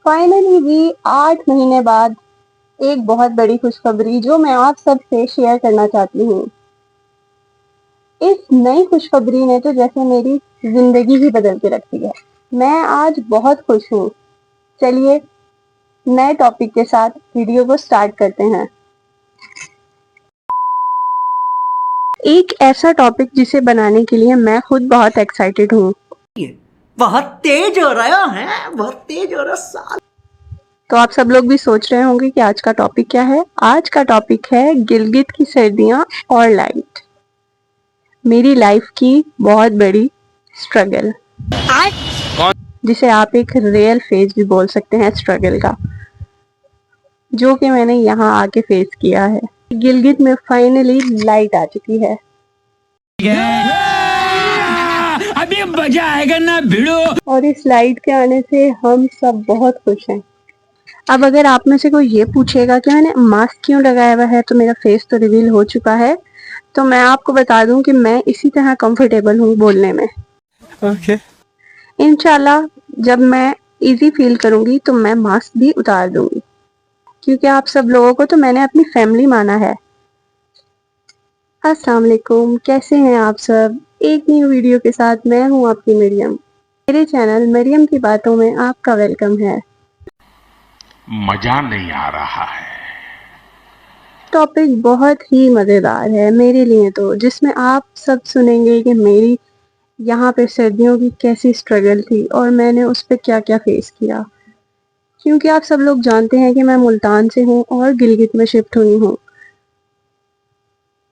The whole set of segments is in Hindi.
फाइनली भी 8 महीने बाद एक बहुत बड़ी खुशखबरी जो मैं आप सबसे शेयर करना चाहती हूँ। इस नई खुशखबरी ने तो जैसे मेरी जिंदगी ही बदल के रखी है। मैं आज बहुत खुश हूँ। चलिए नए टॉपिक के साथ वीडियो को स्टार्ट करते हैं। एक ऐसा टॉपिक जिसे बनाने के लिए मैं खुद बहुत एक्साइटेड हूँ। बहुत तेज हो रहा है, बहुत तेज हो रहा है। तो आप सब लोग भी सोच रहे होंगे कि आज का टॉपिक क्या है। आज का टॉपिक है गिलगित की सर्दियां और लाइट। मेरी लाइफ की बहुत बड़ी स्ट्रगल, जिसे आप एक रियल फेज भी बोल सकते हैं स्ट्रगल का, जो कि मैंने यहाँ आके फेस किया है। गिलगित में फाइनली लाइट आ चुकी है। अभी मजा आएगा ना भिड़ो। और इस लाइट के आने से हम सब बहुत खुश हैं। अब अगर आप में से कोई ये पूछेगा कि मैंने मास्क क्यों लगाया हुआ है, तो मेरा फेस तो रिवील हो चुका है, तो मैं आपको बता दूं कि मैं इसी तरह कंफर्टेबल हूँ बोलने में। ओके। इंशाल्लाह जब मैं इजी फील करूंगी तो मैं मास्क भी उतार दूंगी, क्योंकि आप सब लोगों को तो मैंने अपनी फैमिली माना है। अस्सलाम वालेकुम, कैसे हैं आप सब। एक न्यू वीडियो के साथ मैं हूँ आपकी मरियम। मेरे चैनल मरियम की बातों में आपका वेलकम है। मजा नहीं आ रहा है। टॉपिक बहुत ही मज़ेदार है मेरे लिए तो, जिसमें आप सब सुनेंगे कि मेरी यहाँ पे सर्दियों की कैसी स्ट्रगल थी और मैंने उस पर क्या क्या फेस किया। क्योंकि आप सब लोग जानते हैं कि मैं मुल्तान से हूँ और गिलगित में शिफ्ट हुई हूँ,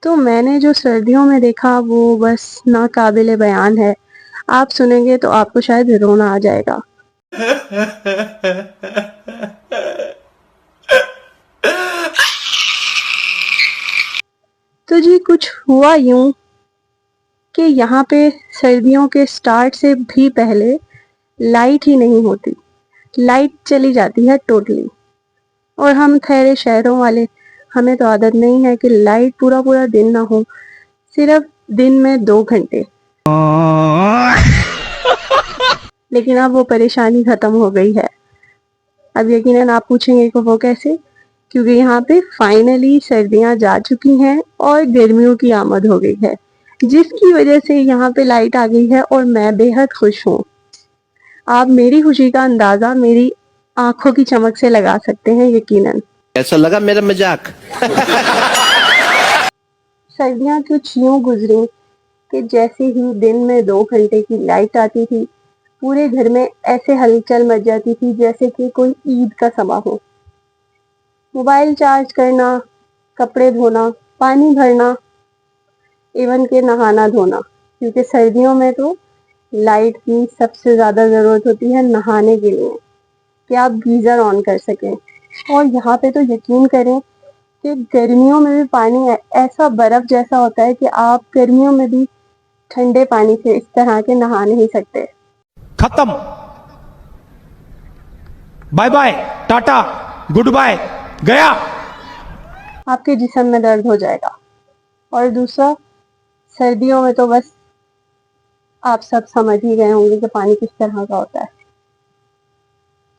तो मैंने जो सर्दियों में देखा वो बस नाकाबिले बयान है। आप सुनेंगे तो आपको शायद रोना आ जाएगा। तो जी कुछ हुआ यूं कि यहाँ पे सर्दियों के स्टार्ट से भी पहले लाइट ही नहीं होती। लाइट चली जाती है टोटली। और हम ठहरे शहरों वाले, हमें तो आदत नहीं है कि लाइट पूरा पूरा दिन ना हो, सिर्फ दिन में 2 घंटे। लेकिन अब वो परेशानी खत्म हो गई है। अब यकीनन आप पूछेंगे कि वो कैसे, क्योंकि यहाँ पे फाइनली सर्दियां जा चुकी हैं और गर्मियों की आमद हो गई है, जिसकी वजह से यहाँ पे लाइट आ गई है और मैं बेहद खुश हूँ। आप मेरी खुशी का अंदाजा मेरी आंखों की चमक से लगा सकते हैं यकीनन। ऐसा लगा मेरा मजाक। सर्दियां कुछ यूं गुजरी कि जैसे ही दिन में 2 घंटे की लाइट आती थी, पूरे घर में ऐसे हलचल मच जाती थी जैसे कि कोई ईद का समा हो। मोबाइल चार्ज करना, कपड़े धोना, पानी भरना, इवन के नहाना धोना, क्योंकि सर्दियों में तो लाइट की सबसे ज्यादा जरूरत होती है नहाने के लिए, कि आप गीजर ऑन कर सकें। और यहाँ पे तो यकीन करें कि गर्मियों में भी पानी ऐसा बर्फ जैसा होता है कि आप गर्मियों में भी ठंडे पानी से इस तरह के नहा नहीं सकते। खत्म। Bye bye, tata, goodbye, गया। आपके जिस्म में दर्द हो जाएगा। और दूसरा, सर्दियों में तो बस आप सब समझ ही गए होंगे कि पानी किस तरह का होता है।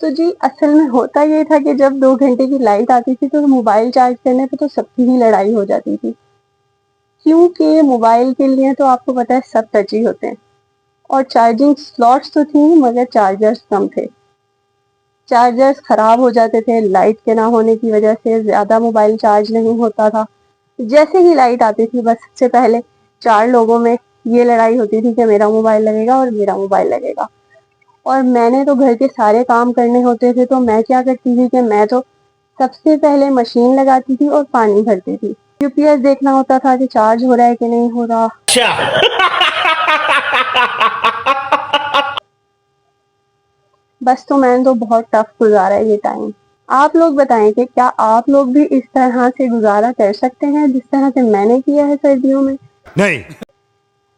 तो जी असल में होता ये था कि जब 2 घंटे की लाइट आती थी तो मोबाइल चार्ज करने पे तो सबकी ही लड़ाई हो जाती थी, क्योंकि मोबाइल के लिए तो आपको पता है सब टची होते हैं और चार्जिंग स्लॉट्स तो थी मगर चार्जर्स कम थे। चार्जर्स खराब हो जाते थे, लाइट के ना होने की वजह से ज्यादा मोबाइल चार्ज नहीं होता था। जैसे ही लाइट आती थी बस सबसे पहले 4 लोगों में ये लड़ाई होती थी कि मेरा मोबाइल लगेगा और मेरा मोबाइल लगेगा। और मैंने तो घर के सारे काम करने होते थे, तो मैं क्या करती थी कि मैं तो सबसे पहले मशीन लगाती थी और पानी भरती थी। यूपीएस देखना होता था कि चार्ज हो रहा है कि नहीं हो रहा। बस तो मैंने तो बहुत टफ गुजारा है ये टाइम। आप लोग बताएं कि क्या आप लोग भी इस तरह से गुजारा कर सकते हैं जिस तरह से मैंने किया है सर्दियों में। नहीं।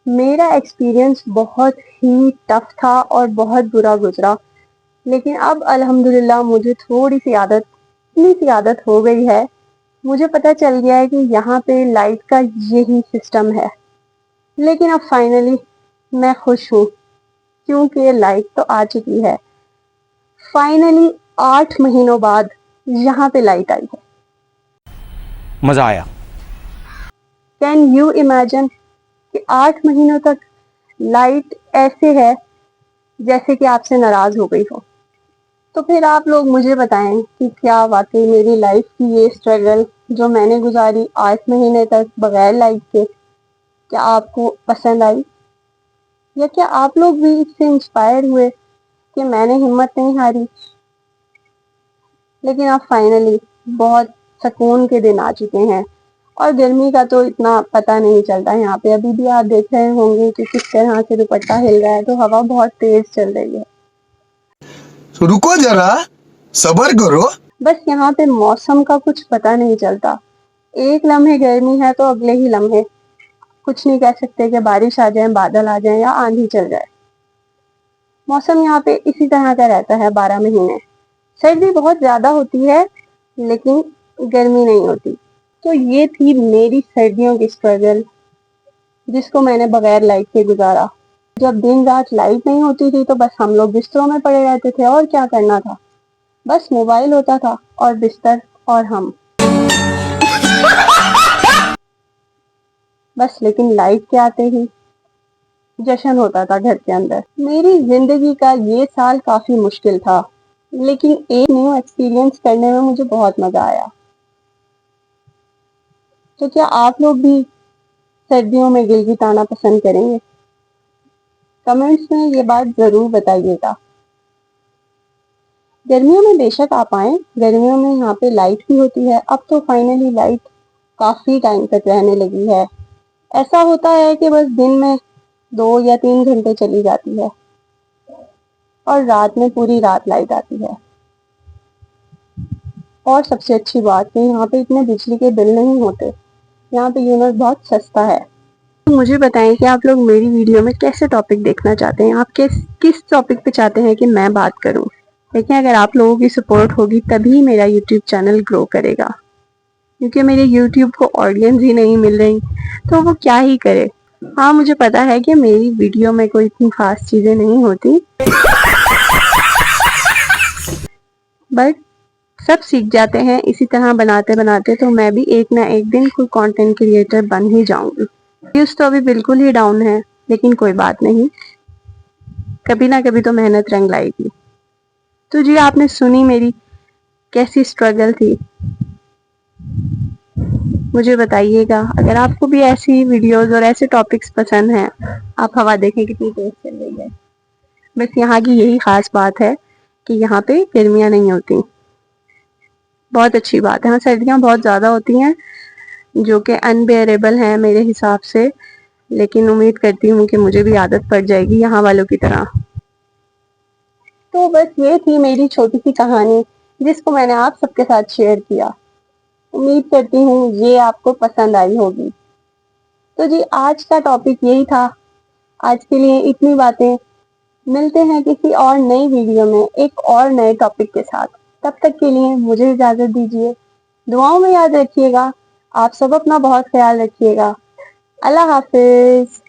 मेरा एक्सपीरियंस बहुत ही टफ था और बहुत बुरा गुजरा, लेकिन अब अल्हम्दुलिल्लाह मुझे थोड़ी सी आदत, इतनी सी आदत हो गई है, मुझे पता चल गया है कि यहाँ पे लाइट का यही सिस्टम है। लेकिन अब फाइनली मैं खुश हूँ क्योंकि लाइट तो आ चुकी है। फाइनली 8 महीनों बाद यहाँ पे लाइट आई है। मजा आया। कैन यू इमेजिन कि 8 महीनों तक लाइट ऐसे है जैसे कि आपसे नाराज हो गई हो। तो फिर आप लोग मुझे बताएं कि क्या वाकई मेरी लाइफ की ये स्ट्रगल जो मैंने गुजारी 8 महीने तक बगैर लाइट के, क्या आपको पसंद आई, या क्या आप लोग भी इससे इंस्पायर हुए कि मैंने हिम्मत नहीं हारी। लेकिन अब फाइनली बहुत सुकून के दिन आ चुके हैं और गर्मी का तो इतना पता नहीं चलता। यहाँ पे अभी भी आप देख रहे होंगे कि किस तरह से दुपट्टा हिल रहा है, तो हवा बहुत तेज चल रही है। रुको जरा, सब्र करो। बस यहाँ पे मौसम का कुछ पता नहीं चलता, एक लम्हे गर्मी है तो अगले ही लम्हे कुछ नहीं कह सकते कि बारिश आ जाए, बादल आ जाए या आंधी चल जाए। मौसम यहाँ पे इसी तरह का रहता है 12 महीने। सर्दी बहुत ज्यादा होती है लेकिन गर्मी नहीं होती। तो ये थी मेरी सर्दियों की स्ट्रगल जिसको मैंने बगैर लाइट के गुजारा। जब दिन रात लाइट नहीं होती थी तो बस हम लोग बिस्तरों में पड़े रहते थे और क्या करना था, बस मोबाइल होता था और बिस्तर और हम बस। लेकिन लाइट के आते ही जश्न होता था घर के अंदर। मेरी जिंदगी का ये साल काफी मुश्किल था लेकिन एक न्यू एक्सपीरियंस करने में मुझे बहुत मजा आया। तो क्या आप लोग भी सर्दियों में गिलगिटाना पसंद करेंगे? कमेंट्स में ये बात जरूर बताइएगा। गर्मियों में बेशक आप आए, गर्मियों में यहाँ पे लाइट भी होती है। अब तो फाइनली लाइट काफी टाइम तक रहने लगी है। ऐसा होता है कि बस दिन में 2 या 3 घंटे चली जाती है और रात में पूरी रात लाइट आती है। और सबसे अच्छी बात कि यहाँ पे इतने बिजली के बिल नहीं होते, यहाँ पे यूनिट बहुत सस्ता है। तो मुझे बताएं कि आप लोग मेरी वीडियो में कैसे टॉपिक देखना चाहते हैं, आप किस टॉपिक पे चाहते हैं कि मैं बात करूं। लेकिन अगर आप लोगों की सपोर्ट होगी तभी मेरा यूट्यूब चैनल ग्रो करेगा, क्योंकि मेरे यूट्यूब को ऑडियंस ही नहीं मिल रही तो वो क्या ही करे। हाँ, मुझे पता है कि मेरी वीडियो में कोई इतनी खास चीजें नहीं होती, बट सब सीख जाते हैं इसी तरह बनाते बनाते। तो मैं भी एक ना एक दिन कोई कंटेंट क्रिएटर बन ही जाऊंगी। व्यूज तो अभी बिल्कुल ही डाउन है लेकिन कोई बात नहीं, कभी ना कभी तो मेहनत रंग लाएगी। तो जी, आपने सुनी मेरी कैसी स्ट्रगल थी, मुझे बताइएगा। अगर आपको भी ऐसी वीडियोस और ऐसे टॉपिक्स पसंद हैं, आप हवा देखें कितनी तेज चल रही है। बस यहाँ की यही खास बात है कि यहाँ पे गर्मियाँ नहीं होती, बहुत अच्छी बात है। हाँ, सर्दियाँ बहुत ज़्यादा होती हैं जो कि अनबेयरेबल है मेरे हिसाब से, लेकिन उम्मीद करती हूँ कि मुझे भी आदत पड़ जाएगी यहाँ वालों की तरह। तो बस ये थी मेरी छोटी सी कहानी जिसको मैंने आप सबके साथ शेयर किया। उम्मीद करती हूँ ये आपको पसंद आई होगी। तो जी, आज का टॉपिक यही था। आज के लिए इतनी बातें। मिलते हैं किसी और नई वीडियो में एक और नए टॉपिक के साथ। तब तक के लिए मुझे इजाजत दीजिए। दुआओं में याद रखिएगा। आप सब अपना बहुत ख्याल रखिएगा। अल्लाह हाफिज।